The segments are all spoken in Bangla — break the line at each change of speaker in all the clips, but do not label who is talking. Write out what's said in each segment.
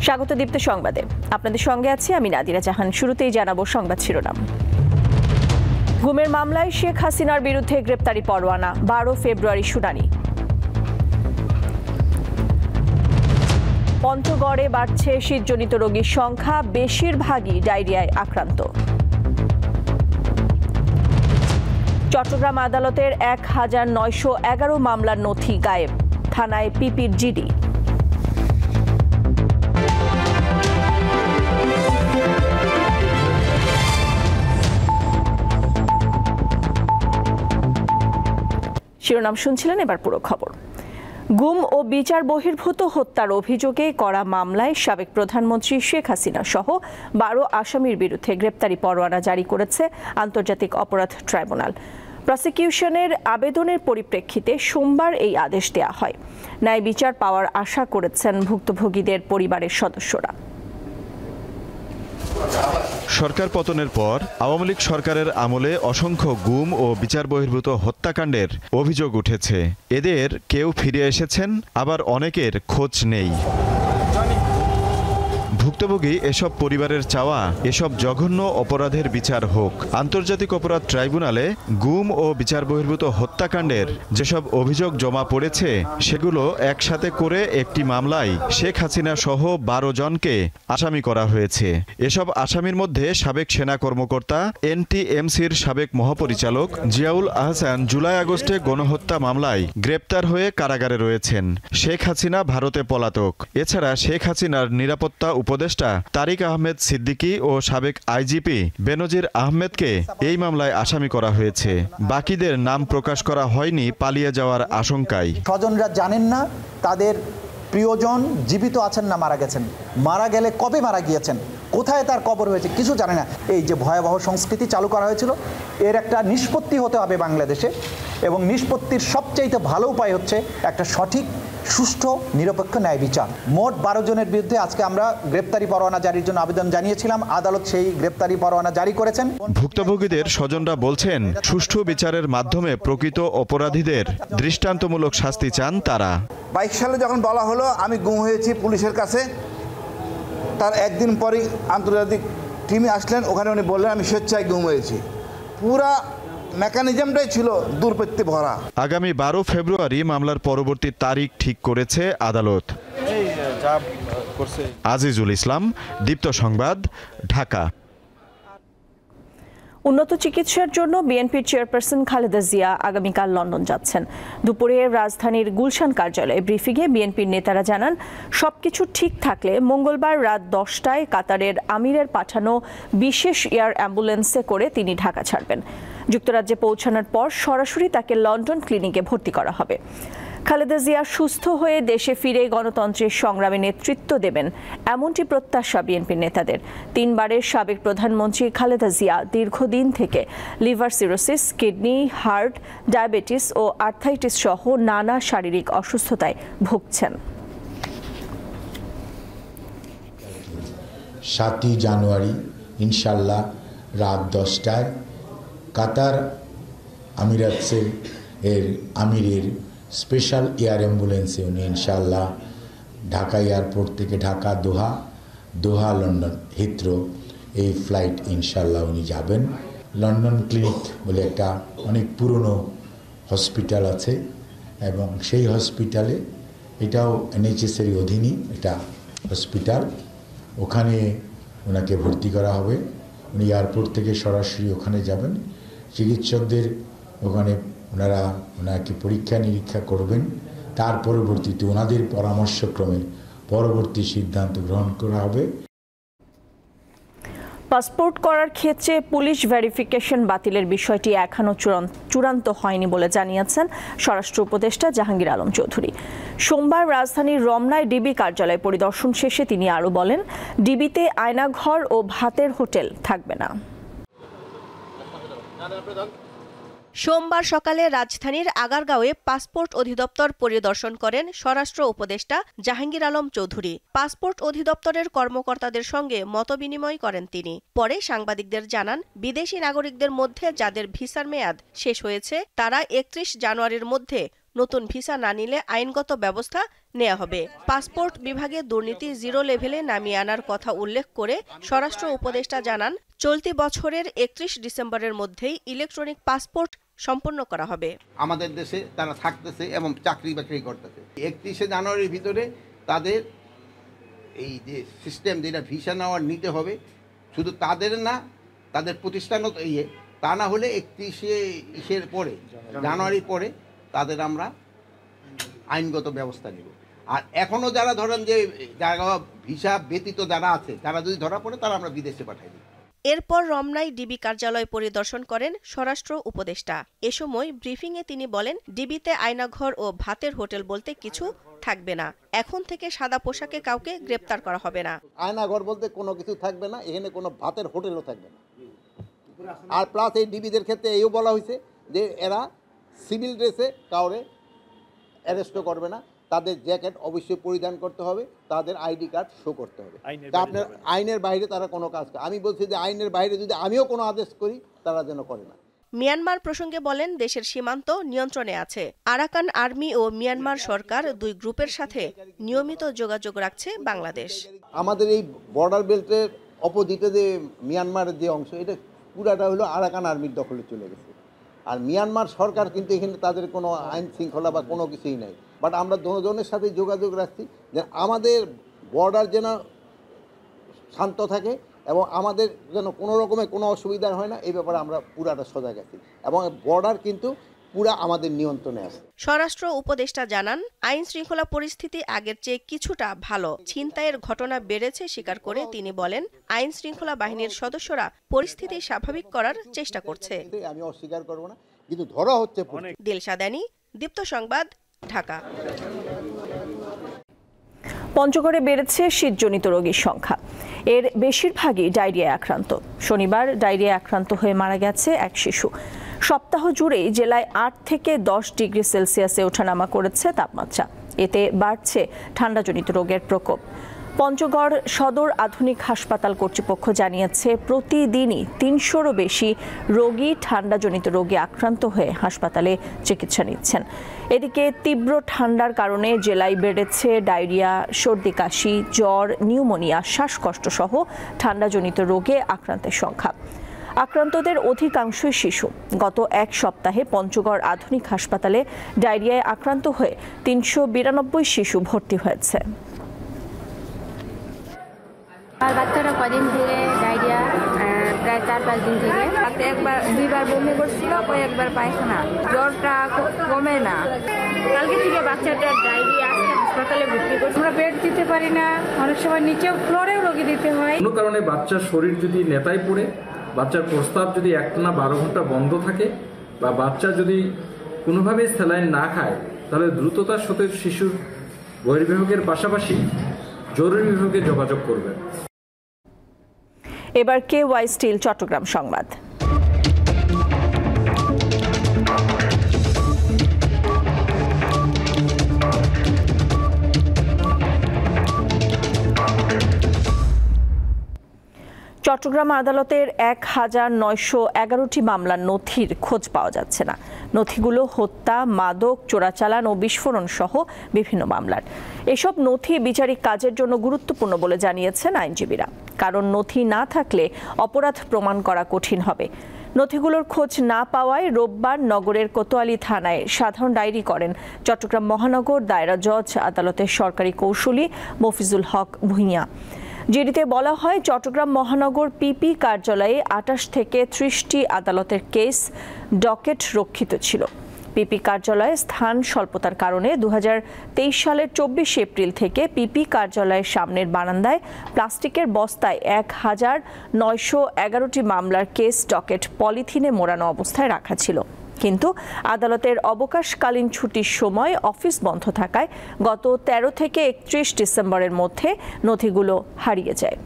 স্বাগত দীপ্ত সংবাদে। আপনাদের সঙ্গে আছি আমি নাদিরা জাহান। শুরুতেই জানাবো সংবাদ শিরোনাম। গুমের মামলায় শেখ হাসিনার বিরুদ্ধে গ্রেপ্তারি পরোয়ানা, 12 ফেব্রুয়ারি শুনানি। পঞ্চগড়ে বাড়ছে শীতজনিত রোগীর সংখ্যা, বেশিরভাগই ডায়রিয়ায় আক্রান্ত। চট্টগ্রাম আদালতের 1911 মামলার নথি গায়েব, থানায় পিপির জিডি। শিরোনাম শুনছিলেন, এবার পুরো খবর। গুম ও বিচার বহির্ভূত হত্যার অভিযোগে করা মামলায় সাবেক প্রধানমন্ত্রী শেখ হাসিনা সহ 12 আসামির বিরুদ্ধে গ্রেপ্তারি পরোয়ানা জারি করেছে আন্তর্জাতিক অপরাধ ট্রাইব্যুনাল। প্রসিকিউশনের আবেদনের পরিপ্রেক্ষিতে সোমবার এই আদেশ দেওয়া হয়। ন্যায় বিচার পাওয়ার আশা করেছেন ভুক্তভোগীদের পরিবারের সদস্যরা।
সরকার পতনের পর আওয়ামী লীগ সরকারের আমলে অসংখ্য গুম ও বিচার বহির্ভূত হত্যাকাণ্ডের অভিযোগ উঠেছে। এদের কেউ ফিরে এসেছেন, আবার অনেকের খোঁজ নেই। ভুক্তভোগী এসব পরিবারের চাওয়া এসব জঘন্য অপরাধের বিচার হোক। আন্তর্জাতিক অপরাধ ট্রাইব্যুনালে গুম ও বিচার বহির্ভূত হত্যাকাণ্ডের যেসব অভিযোগ জমা পড়েছে সেগুলো একসাথে করে একটি মামলায় শেখ হাসিনা সহ 12 জনকে আসামি করা হয়েছে। এসব আসামির মধ্যে সাবেক সেনা কর্মকর্তা, এনটিএমসির সাবেক মহাপরিচালক জিয়াউল আহসান জুলাই আগস্টে গণহত্যা মামলায় গ্রেপ্তার হয়ে কারাগারে রয়েছেন। শেখ হাসিনা ভারতে পলাতক। এছাড়া শেখ হাসিনার নিরাপত্তা উপদেষ্টা তারিক আহমেদ সিদ্দিকী ও সাবেক আইজিপি বেনজির আহমেদকে এই মামলায় আসামি করা হয়েছে। বাকিদের নাম প্রকাশ করা হয়নি পালিয়ে যাওয়ার আশঙ্কায়।
স্বজনরা জানেন না তাদের প্রিয়জন জীবিত আছেন না মারা গেছেন, মারা গেলে কবে মারা গিয়েছেন, কোথায় তার কবর হয়েছে কিছু জানে না। এই যে ভয়াবহ সংস্কৃতি চালু করা হয়েছিল, এর একটা নিষ্পত্তি হতে হবে বাংলাদেশে, এবং নিষ্পত্তির সবচাইতে ভালো উপায় হচ্ছে একটা সঠিক, সুষ্ঠু, নিরপেক্ষ ন্যায় বিচার। মোট 12 জনের বিরুদ্ধে আজকে আমরা গ্রেপ্তারি পরোয়ানা জারির জন্য আবেদন জানিয়েছিলাম। আদালত সেই গ্রেপ্তারি পরোয়ানা জারি করেছেন।
ভুক্তভোগীদের স্বজনরা বলছেন, সুষ্ঠু বিচারের মাধ্যমে প্রকৃত অপরাধীদের দৃষ্টান্তমূলক শাস্তি চান তারা।
22 সালে যখন বলা হলো আমি গুম হয়েছি পুলিশের কাছে, তার একদিন পরেই আন্তর্জাতিক টিমে আসলেন, ওখানে উনি বললেন আমি স্বেচ্ছায় গুম হয়েছি। পুরা মেকানিজমটাই ছিল দুর্বৃত্তি ভরা।
আগামী 12 ফেব্রুয়ারি মামলার পরবর্তী তারিখ ঠিক করেছে আদালত। আজিজুল ইসলাম, দীপ্ত সংবাদ, ঢাকা।
উন্নত চিকিৎসার জন্য বিএনপির চেয়ারপারসন খালেদা জিয়া আগামীকাল লন্ডন যাচ্ছেন। দুপুরে রাজধানীর গুলশান কার্যালয়ে ব্রিফিংয়ে বিএনপির নেতারা জানান, সবকিছু ঠিক থাকলে মঙ্গলবার রাত 10টায় কাতারের আমিরের পাঠানো বিশেষ এয়ার অ্যাম্বুলেন্সে করে তিনি ঢাকা ছাড়বেন। যুক্তরাজ্যে পৌঁছানোর পর সরাসরি তাকে লন্ডন ক্লিনিকে ভর্তি করা হবে। খালেদা জিয়া সুস্থ হয়ে দেশে ফিরে গণতন্ত্রের সংগ্রামে নেতৃত্ব দেবেন, এমনটি প্রত্যাশা বিএনপির নেতাদের। 3 বারের সাবেক প্রধানমন্ত্রী খালেদা জিয়া দীর্ঘদিন থেকে liver cirrhosis, kidney, heart, diabetes ও আর্থ্রাইটিস সহ নানা শারীরিক অসুস্থতায় ভুগছেন।
7 জানুয়ারি ইনশাল্লাহ রাত 10টায় কাতার আমিরাতসের আমিরের স্পেশাল এয়ার অ্যাম্বুলেন্সে উনি ইনশাল্লাহ ঢাকা এয়ারপোর্ট থেকে ঢাকা, দোহা, লন্ডন, হিথ্রো এই ফ্লাইট ইনশাল্লাহ উনি যাবেন। লন্ডন ক্লিনিক বলে একটা অনেক পুরনো হসপিটাল আছে, এবং সেই হসপিটালে, এটাও এনএইচএসের অধীনই একটা হসপিটাল, ওখানে ওনাকে ভর্তি করা হবে। উনি এয়ারপোর্ট থেকে সরাসরি ওখানে যাবেন। চিকিৎসকদের ওখানে ওনাকে পরীক্ষা নিরীক্ষা করবেন। তার পরবর্তীতে ওনাদের পরামর্শক্রমে পরবর্তী সিদ্ধান্ত গ্রহণ করা হবে।
পাসপোর্ট করার ক্ষেত্রে পুলিশ ভেরিফিকেশন বাতিলের বিষয়টি এখনও চূড়ান্ত হয়নি বলে জানিয়েছেন স্বরাষ্ট্র উপদেষ্টা জাহাঙ্গীর আলম চৌধুরী। সোমবার রাজধানীর রমনায় ডিবি কার্যালয় পরিদর্শন শেষে তিনি আরও বলেন, ডিবিতে আয়নাঘর ও ভাতের হোটেল থাকবে না।
সোমবার সকালে রাজধানীর আগারগাঁওয়ে পাসপোর্ট অধিদপ্তর পরিদর্শন করেন স্বরাষ্ট্র উপদেষ্টা জাহাঙ্গীর আলম চৌধুরী। পাসপোর্ট অধিদপ্তরের কর্মকর্তাদের সঙ্গে মতবিনিময় করেন তিনি। পরে সাংবাদিকদের জানান, বিদেশি নাগরিকদের মধ্যে যাদের ভিসার মেয়াদ শেষ হয়েছে তারা 31 জানুয়ারির মধ্যে নতুন ভিসা না নিলে আইনগত ব্যবস্থা নেওয়া হবে। পাসপোর্ট বিভাগে দুর্নীতি জিরো লেভেলে নামিয়ে আনার কথা উল্লেখ করে স্বরাষ্ট্র উপদেষ্টা জানান, চলতি বছরের 31 ডিসেম্বরের মধ্যেই ইলেকট্রনিক পাসপোর্ট সম্পন্ন করা হবে।
আমাদের দেশে তারা থাকতেছে এবং চাকরি বাকরি করতেছে। 31শে জানুয়ারির ভিতরে তাদের এই যে সিস্টেম যেটা ভিসা নেওয়ার নিতে হবে, শুধু তাদের না, তাদের প্রতিষ্ঠানও তা না হলে 31শে পরে জানুয়ারির পরে তাদের আমরা আইনগত ব্যবস্থা নেব। আর এখনও যারা ধরেন যে যারা ভিসা ব্যতীত যারা আছে, তারা যদি ধরা পড়ে তারা আমরা বিদেশে পাঠাই দিই।
এরপর রমনায় ডিবি কার্যালয় পরিদর্শন করেন স্বরাষ্ট্র উপদেষ্টা। এ সময় ব্রিফিংয়ে তিনি বলেন, ডিবিতে আয়নাঘর ও ভাতের হোটেল বলতে কিছু থাকবে না। এখন থেকে সাদা পোশাকে কাউকে গ্রেপ্তার করা হবে না।
আয়নাঘর বলতে কোনো কিছু থাকবে না, এখানে কোনো ভাতের হোটেলও থাকবে না। আর প্লাস এই ডিবিদের ক্ষেত্রে এইও বলা হয়েছে যে এরা সিভিল ড্রেসে কাউরে অ্যারেস্টও করবে না, তাদের জ্যাকেট অবশ্যই পরিধান করতে হবে, তাদের আইডি কার্ড শো করতে হবে। তা আপনার আইনের বাইরে তারা কোনো কাজ করে, আমি বলছি যে আইনের বাইরে যদি আমিও কোনো আদেশ করি তারা যেন করে না।
মিয়ানমার প্রসঙ্গে বলেন, দেশের সীমান্ত নিয়ন্ত্রণে আছে। আরাকান আর্মি ও মিয়ানমার সরকার দুই গ্রুপের সাথে নিয়মিত যোগাযোগ রাখছে বাংলাদেশ।
আমাদের এই বর্ডার বেল্টের অপোজিটে যে মিয়ানমারের যে অংশ, এটা পুরাটা হলো আরাকান আর্মির দখলে চলে গেছে। আর মিয়ানমার সরকার কিন্তু এখানে তাদের কোনো আইন শৃঙ্খলা বা কোনো কিছুই নাই। বাট আমরা দুজনের সাথে যোগাযোগ রাখছি যে আমাদের বর্ডার যেন শান্ত থাকে এবং আমাদের যেন কোনো রকমের কোনো অসুবিধা হয় না, এই ব্যাপারে আমরা পুরাটা সজাগ আছি এবং বর্ডার কিন্তু পুরা আমাদের নিয়ন্ত্রণে আছে।
স্বরাষ্ট্র উপদেষ্টা জানান, আইন শৃঙ্খলা পরিস্থিতি আগের চেয়ে কিছুটা ভালো। ছিনতাইয়ের ঘটনা বেড়েছে স্বীকার করে তিনি বলেন, আইন শৃঙ্খলা বাহিনীর সদস্যরা পরিস্থিতি স্বাভাবিক করার চেষ্টা করছে।
আমি অস্বীকার করব না, কিন্তু ধরা হচ্ছে।
দিলশা দানি, দীপ্ত সংবাদ, ঢাকা।
পঞ্চগড়ে বেড়েছে শীতজনিত রোগীর সংখ্যা। এর বেশিরভাগই ডায়রিয়ায় আক্রান্ত। শনিবার ডায়রিয়ায় আক্রান্ত হয়ে মারা গেছে এক শিশু। সপ্তাহ জুড়েই জেলায় 8 থেকে 10 ডিগ্রি সেলসিয়াসে ওঠানামা করেছে তাপমাত্রা। এতে বাড়ছে ঠান্ডাজনিত রোগের প্রকোপ। পঞ্চগড় সদর আধুনিক হাসপাতাল কর্তৃপক্ষ জানিয়েছে, প্রতিদিনই 300-রও বেশি রোগী ঠান্ডাজনিত রোগে আক্রান্ত হয়ে হাসপাতালে চিকিৎসা নিচ্ছেন। এদিকে তীব্র ঠান্ডার কারণে জেলায় বেড়েছে ডায়রিয়া, সর্দি কাশি, জ্বর, নিউমোনিয়া, শ্বাসকষ্ট সহ ঠান্ডাজনিত রোগে আক্রান্তের সংখ্যা। আক্রান্তদের অধিকাংশই শিশু। গত এক সপ্তাহে পঞ্চগড় আধুনিক হাসপাতালে ডায়রিয়ায় আক্রান্ত হয়ে 392 শিশু ভর্তি হয়েছে।
আর বাচ্চারা কদিন থেকে ডায়রিয়া, প্রায় 4-5 দিন থেকে রাতে একবার 2বার বমি করছিল, একবার পায়খানা, জ্বরটা কমে না। কালকে থেকে বাচ্চাটা ডায়রিয়া, আজকে হাসপাতালে ভর্তি করছে। আমরা বেড দিতে পারি না, অনেক সময় নিচে ফ্লোরেও রোগী দিতে হয়।
কোনো কারণে বাচ্চার শরীর যদি নেতায় পড়ে, বাচ্চার প্রস্রাব যদি একটানা 12 ঘন্টা বন্ধ থাকে বা বাচ্চা যদি কোনোভাবে স্যালাইন না খায়, তাহলে দ্রুততার সাথে শিশুর বহির্বিভাগের পাশাপাশি জরুরি বিভাগে যোগাযোগ করবেন।
এবার KY স্টিল চট্টগ্রাম সংবাদ। চট্টগ্রাম আদালতের 1911টি মামলার নথির খোঁজ পাওয়া যাচ্ছে না। নথিগুলো হত্যা, মাদক, চোরাচালান ও বিস্ফোরণ সহ বিভিন্ন মামলার। এসব নথি বিচারিক কাজের জন্য গুরুত্বপূর্ণ বলে জানিয়েছেন আইনজীবীরা। কারণ নথি না থাকলে অপরাধ প্রমাণ করা কঠিন হবে। নথিগুলোর খোঁজ না পাওয়ায় রোববার নগরের কোতোয়ালি থানায় সাধারণ ডায়েরি করেন চট্টগ্রাম মহানগর দায়রা জজ আদালতের সরকারি কৌঁসুলি মফিজুল হক ভূঁইয়া। জিডিতে বলা হয়, চট্টগ্রাম মহানগর পিপি কার্যালয়ে 28 থেকে 30টি আদালতের কেস ডকেট রক্ষিত ছিল। পিপি কার্যালয়ে স্থান স্বল্পতার কারণে 2023 সালের 24 এপ্রিল থেকে পিপি কার্যালয়ের সামনের বারান্দায় প্লাস্টিকের বস্তায় 1911টি মামলার কেস ডকেট পলিথিনে মোড়ানো অবস্থায় রাখা ছিল। কিন্তু আদালতের অবকাশকালীন ছুটির সময় অফিস বন্ধ থাকায় গত 13 থেকে 31 ডিসেম্বরের মধ্যে নথিগুলো হারিয়ে যায়।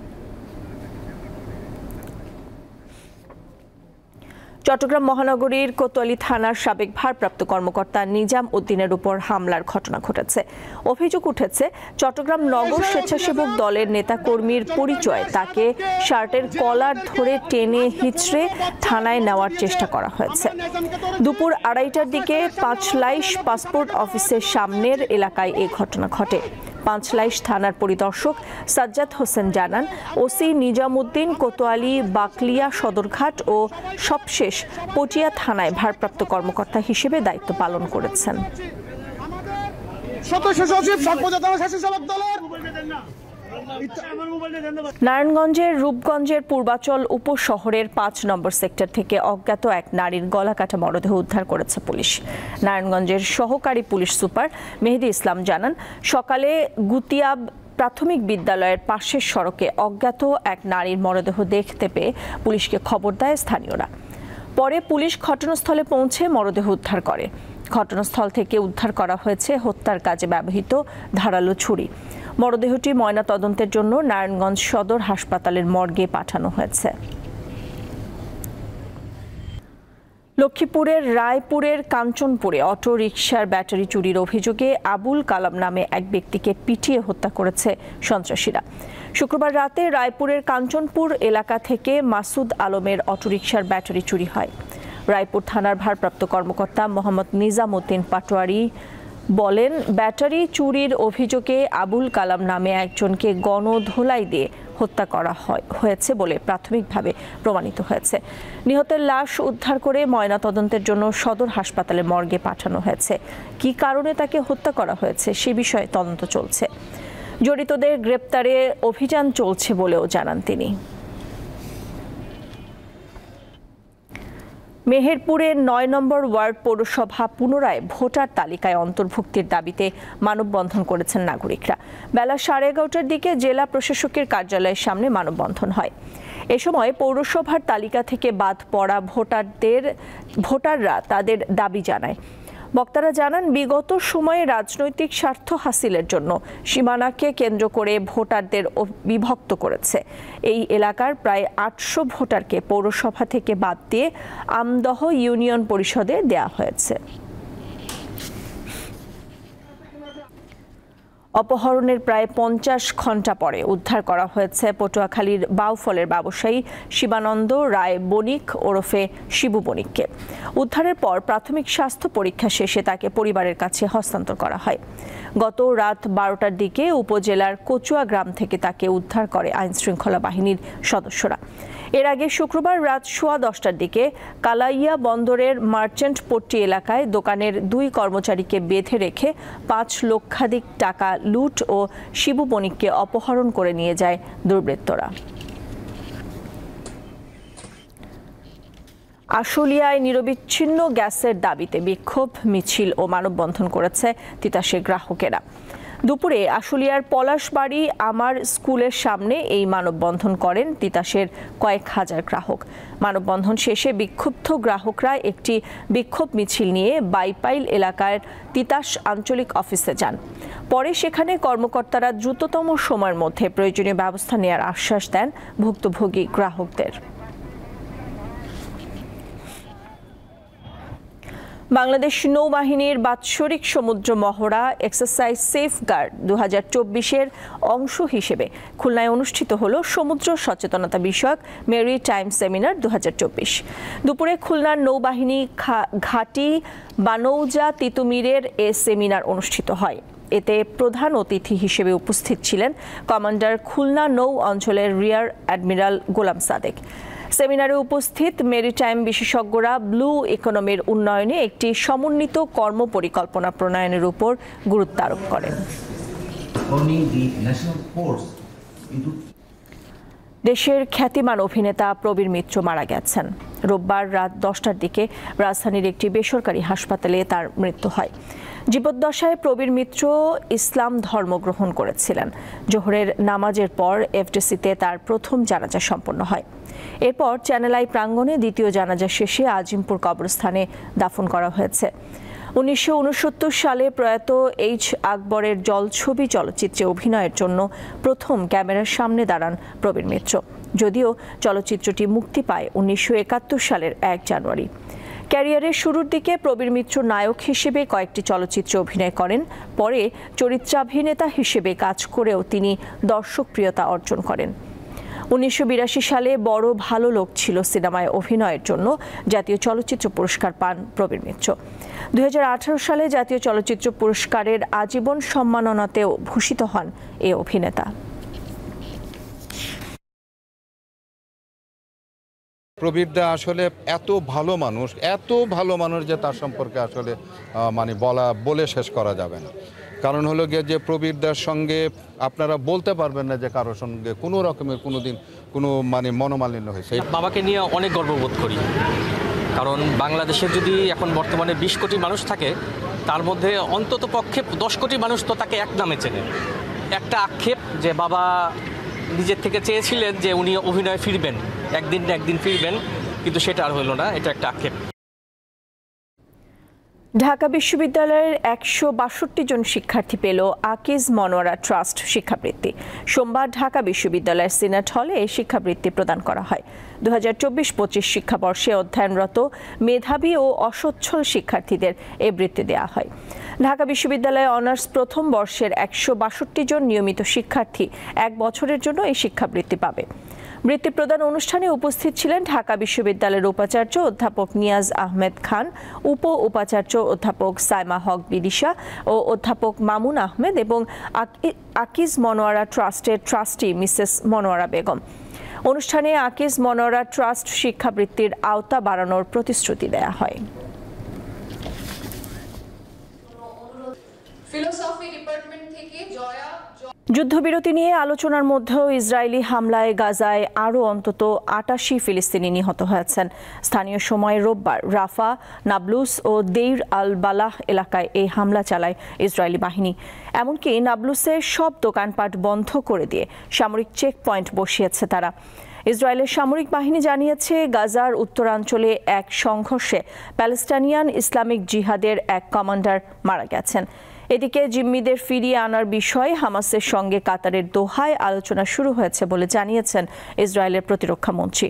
চট্টগ্রাম মহানগরীর কোতোয়ালি থানার সাবেক ভারপ্রাপ্ত কর্মকর্তা নিজাম উদ্দিনের উপর হামলার ঘটনা ঘটেছে। অভিযোগ উঠেছে চট্টগ্রাম নগর স্বেচ্ছাসেবক দলের নেতাকর্মীর পরিচয় তাকে শার্টের কলার ধরে টেনে হিচড়ে থানায় নেওয়ার চেষ্টা করা হয়েছে। দুপুর 2:30টার দিকে পাঁচলাইশ পাসপোর্ট অফিসের সামনের এলাকায় এই ঘটনা ঘটে। পাঁচলাইশ থানার পরিদর্শক সাজ্জাদ হোসেন জানান, ওসি নিজাম উদ্দিন কোতোয়ালি, বাকলিয়া সদরঘাট ও সবশেষ পটিয়া থানায় ভারপ্রাপ্ত কর্মকর্তা হিসেবে দায়িত্ব পালন করেছেন। নারায়ণগঞ্জের রূপগঞ্জের পূর্বাচল উপশহরের 5 নম্বর সেক্টর থেকে অজ্ঞাত এক নারীর গলাকাটা মরদেহ উদ্ধার করেছে পুলিশ। নারায়ণগঞ্জের সহকারী পুলিশ সুপার মেহেদি ইসলাম জানান, সকালে গুতিয়াব প্রাথমিক বিদ্যালয়ের পাশের সড়কে অজ্ঞাত এক নারীর মরদেহ দেখতে পেয়ে পুলিশকে খবর দেয় স্থানীয়রা। পরে পুলিশ ঘটনাস্থলে পৌঁছে মরদেহ উদ্ধার করে। ঘটনাস্থল থেকে উদ্ধার করা হয়েছে হত্যার কাজে ব্যবহৃত ধারালো ছুরি। মরদেহটি ময়নাতদন্তের জন্য নারায়ণগঞ্জ সদর হাসপাতালের মর্গে পাঠানো হয়েছে। লক্ষ্মীপুরের রায়পুরের কাঞ্চনপুরে অটো রিকশার ব্যাটারি চুরির অভিযোগে আবুল কালাম নামে এক ব্যক্তিকে পিটিয়ে হত্যা করেছে সন্ত্রাসীরা। শুক্রবার রাতে রায়পুরের কাঞ্চনপুর এলাকা থেকে মাসুদ আলমের অটোরিকশার ব্যাটারি চুরি হয়। রায়পুর থানার ভারপ্রাপ্ত কর্মকর্তা মোহাম্মদ নিজাম উদ্দিন পাটোয়ারি বলেন, ব্যাটারি চুরির অভিযোগে আবুল কালাম নামে একজনকে গণধোলাই দিয়ে হত্যা করা হয়েছে বলে প্রাথমিকভাবে প্রমাণিত হয়েছে। নিহতের লাশ উদ্ধার করে ময়নাতদন্তের জন্য সদর হাসপাতালে মর্গে পাঠানো হয়েছে। কী কারণে তাকে হত্যা করা হয়েছে সে বিষয়ে তদন্ত চলছে। জড়িতদের গ্রেপ্তারে অভিযান চলছে বলেও জানান তিনি। মেহেরপুরের 9 নম্বর ওয়ার্ড পৌরসভা পুনরায় ভোটার তালিকায় অন্তর্ভুক্তির দাবিতে মানববন্ধন করেছেন নাগরিকরা। বেলা 11:30টার দিকে জেলা প্রশাসকের কার্যালয়ের সামনে মানববন্ধন হয়। এ সময় পৌরসভার তালিকা থেকে বাদ পড়া ভোটাররা তাদের দাবি জানায়। বক্তারা জানান, বিগত সময়ে রাজনৈতিক স্বার্থ হাসিলের জন্য সীমানাকে কেন্দ্র করে ভোটারদের বিভক্ত করেছে। এই এলাকার প্রায় 800 ভোটারকে পৌরসভা থেকে বাদ দিয়ে আমদহ ইউনিয়ন পরিষদে দেয়া হয়েছে। অপহরণের প্রায় 50 ঘণ্টা পরে উদ্ধার করা হয়েছে পটুয়াখালীর বাউফলের ব্যবসায়ী শিবানন্দ রায় বণিক ওরফে শিবু বণিককে। উদ্ধারের পর প্রাথমিক স্বাস্থ্য পরীক্ষা শেষে তাকে পরিবারের কাছে হস্তান্তর করা হয়। গত রাত 12টার দিকে উপজেলার কচুয়া গ্রাম থেকে তাকে উদ্ধার করে আইনশৃঙ্খলা বাহিনীর সদস্যরা। এর আগে শুক্রবার রাত 10:15টার দিকে কালাইয়া বন্দরের মার্চেন্ট পট্টি এলাকায় দোকানের 2 কর্মচারীকে বেঁধে রেখে 5 লক্ষাধিক টাকা লুট ও শিবু বণিককে অপহরণ করে নিয়ে যায় দুর্বৃত্তরা। আশুলিয়ায় নিরবিচ্ছিন্ন গ্যাসের দাবিতে বিক্ষোভ মিছিল ও মানববন্ধন করেছে তিতাসের গ্রাহকেরা। দুপুরে আশুলিয়ার পলাশবাড়ি আমার স্কুলের সামনে এই মানববন্ধন করেন তিতাসের কয়েক হাজার গ্রাহক। মানববন্ধন শেষে বিক্ষুব্ধ গ্রাহকরা একটি বিক্ষোভ মিছিল নিয়ে বাইপাইল এলাকার তিতাস আঞ্চলিক অফিসে যান। পরে সেখানে কর্মকর্তারা দ্রুততম সময়ের মধ্যে প্রয়োজনীয় ব্যবস্থা নেওয়ার আশ্বাস দেন ভুক্তভোগী গ্রাহকদের। বাংলাদেশ নৌবাহিনীর বাৎসরিক সমুদ্র মহড়া এক্সারসাইজ সেফগার্ড 2024-এর অংশ হিসেবে খুলনায় অনুষ্ঠিত হল সমুদ্র সচেতনতা বিষয়ক মেরিটাইম সেমিনার 2024। দুপুরে খুলনার নৌবাহিনী ঘাঁটি বানৌজা তিতুমিরের এ সেমিনার অনুষ্ঠিত হয়। এতে প্রধান অতিথি হিসেবে উপস্থিত ছিলেন কমান্ডার খুলনা নৌ অঞ্চলের রিয়ার অ্যাডমিরাল গোলাম সাদেক। সেমিনারে উপস্থিত মেরিটাইম বিশেষজ্ঞরা ব্লু ইকোনমির উন্নয়নে একটি সমন্বিত কর্মপরিকল্পনা প্রণয়নের উপর গুরুত্ব আরোপ করেন। দেশের খ্যাতিমান অভিনেতা প্রবীর মিত্র মারা গেছেন। রোববার রাত 10টার দিকে রাজধানীর একটি বেসরকারি হাসপাতালে তার মৃত্যু হয়। জীবদ্দশায় প্রবীর মিত্র ইসলাম ধর্ম গ্রহণ করেছিলেন। জোহরের নামাজের পর এফডিসিতে তার প্রথম জানাজা সম্পন্ন হয়। এরপর চ্যানেল আই প্রাঙ্গণে দ্বিতীয় জানাজা শেষে আজিমপুর কবরস্থানে দাফন করা হয়েছে। 1969 সালে প্রয়াত এইচ আকবরের জলছবি চলচ্চিত্রে অভিনয়ের জন্য প্রথম ক্যামেরার সামনে দাঁড়ান প্রবীর মিত্র। যদিও চলচ্চিত্রটি মুক্তি পায় 1971 সালের 1 জানুয়ারি। ক্যারিয়ারের শুরুর দিকে প্রবীর মিত্র নায়ক হিসেবে কয়েকটি চলচ্চিত্রে অভিনয় করেন। পরে চরিত্রাভিনেতা হিসেবে কাজ করেও তিনি দর্শকপ্রিয়তা অর্জন করেন। 1982 সালে বড় ভালো লোক ছিল সিনেমায় অভিনয়ের জন্য জাতীয় চলচ্চিত্র পুরস্কার পান প্রবীর মিত্র। 2018 সালে জাতীয় চলচ্চিত্র পুরস্কারের আজীবন সম্মাননাতেও ভূষিত হন এই অভিনেতা।
প্রবীরদা আসলে এত ভালো মানুষ যে তার সম্পর্কে আসলে বলে শেষ করা যাবে না। কারণ হলো গিয়ে যে প্রবীরদার সঙ্গে আপনারা বলতে পারবেন না যে কারোর সঙ্গে কোনো রকমের কোনোদিন কোনো মনোমালিন্য হয়েছে।
বাবাকে নিয়ে অনেক গর্ববোধ করি, কারণ বাংলাদেশে যদি এখন বর্তমানে 20 কোটি মানুষ থাকে, তার মধ্যে অন্তত পক্ষে 10 কোটি মানুষ তো তাকে এক নামে চেনে। একটা আক্ষেপ যে বাবা নিজের থেকে চেয়েছিলেন যে উনি অভিনয়ে ফিরবেন, একদিন না একদিন ফিরবেন, কিন্তু সেটা আর হলো না, এটা একটা আক্ষেপ।
ঢাকা বিশ্ববিদ্যালয়ের 162 জন শিক্ষার্থী পেল আকিজ মনোয়ারা ট্রাস্ট শিক্ষাবৃত্তি। সোমবার ঢাকা বিশ্ববিদ্যালয়ের সিনেট হলে এই শিক্ষাবৃত্তি প্রদান করা হয়। 2024-25 শিক্ষাবর্ষে অধ্যয়নরত মেধাবী ও অসচ্ছল শিক্ষার্থীদের এই বৃত্তি দেওয়া হয়। ঢাকা বিশ্ববিদ্যালয়ে অনার্স প্রথম বর্ষের 162 জন নিয়মিত শিক্ষার্থী 1 বছরের জন্য এই শিক্ষাবৃত্তি পাবে। বৃত্তি প্রদান অনুষ্ঠানে উপস্থিত ছিলেন ঢাকা বিশ্ববিদ্যালয়ের উপাচার্য অধ্যাপক নিয়াজ আহমেদ খান, উপ উপাচার্য অধ্যাপক সাইমা হক বিদিশা ও অধ্যাপক মামুন আহমেদ এবং আকিজ মনোয়ারা ট্রাস্টের ট্রাস্টি মিসেস মনোয়ারা বেগম। অনুষ্ঠানে আকিজ মনোয়ারা ট্রাস্ট শিক্ষাবৃত্তির আওতা বাড়ানোর প্রতিশ্রুতি দেয়া হয়। যুদ্ধবিরতি নিয়ে আলোচনার মধ্যেও ইসরায়েলি হামলায় গাজায় আরও অন্তত 88 ফিলিস্তিনি নিহত হয়েছেন। স্থানীয় সময় রোববার রাফা, নাবলুস ও দেইর আল বালাহ এলাকায় এই হামলা চালায় ইসরায়েলি বাহিনী। এমনকি নাবলুসের সব দোকানপাট বন্ধ করে দিয়ে সামরিক চেক পয়েন্ট বসিয়েছে তারা। ইসরায়েলের সামরিক বাহিনী জানিয়েছে গাজার উত্তরাঞ্চলে এক সংঘর্ষে প্যালেস্টাইনিয়ান ইসলামিক জিহাদের এক কমান্ডার মারা গেছেন। এদিকে জিম্মিদের ফিরিয়ে আনার বিষয়ে হামাসের সঙ্গে কাতারের দোহায় আলোচনা শুরু হয়েছে বলে জানিয়েছেন ইসরায়েলের প্রতিরক্ষা মন্ত্রী।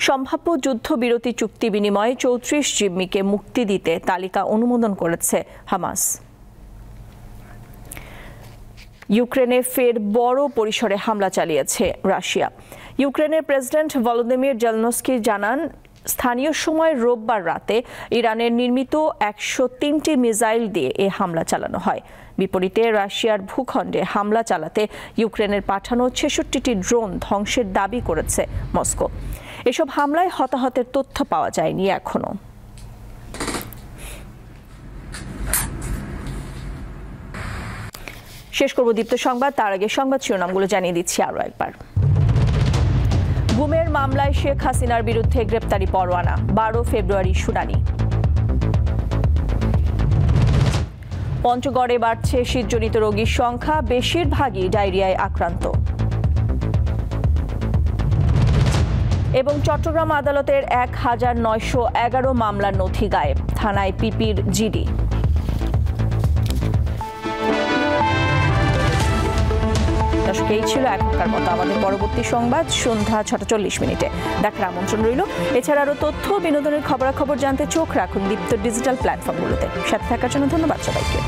সম্ভাব্য যুদ্ধবিরতি চুক্তি বিনিময়ে 34 জিম্মিকে মুক্তি দিতে তালিকা অনুমোদন করেছে হামাস। ইউক্রেনে ফের বড় পরিসরে হামলা চালিয়েছে রাশিয়া। ইউক্রেনের প্রেসিডেন্ট ভলোদিমির জেলনস্কি জানান, স্থানীয় সময় রোববার রাতে ইরানের নির্মিত 103টি মিসাইল দিয়ে এ হামলা চালানো হয়। বিপরীতে রাশিয়ার ভূখণ্ডে হামলা চালাতে ইউক্রেনের পাঠানো 66টি ড্রোন ধ্বংসের দাবি করেছে মস্কো। এসব হামলায় হতাহতের তথ্য পাওয়া যায়নি এখনো। শেষ করব দীপ্ত সংবাদ, তার আগে সংবাদ শিরোনামগুলো জানিয়ে দিচ্ছি আরও একবার। গুমের মামলায় শেখ হাসিনার বিরুদ্ধে গ্রেপ্তারি পরোয়ানা, 12 ফেব্রুয়ারি শুনানি। পঞ্চগড়ে বাড়ছে শীতজনিত রোগীর সংখ্যা, বেশিরভাগই ডায়রিয়ায় আক্রান্ত। এবং চট্টগ্রাম আদালতের 1911 মামলার নথি গায়েব, থানায় পিপির জিডি। দর্শক, এই ছিল এখনকার মতো আমাদের পরবর্তী সংবাদ সন্ধ্যা 6:40 দেখার আমন্ত্রণ রইল। এছাড়া আরও তথ্য বিনোদনের খবরাখবর জানতে চোখ রাখুন দীপ্ত ডিজিটাল প্ল্যাটফর্মগুলোতে। সাথে থাকার জন্য ধন্যবাদ সবাইকে।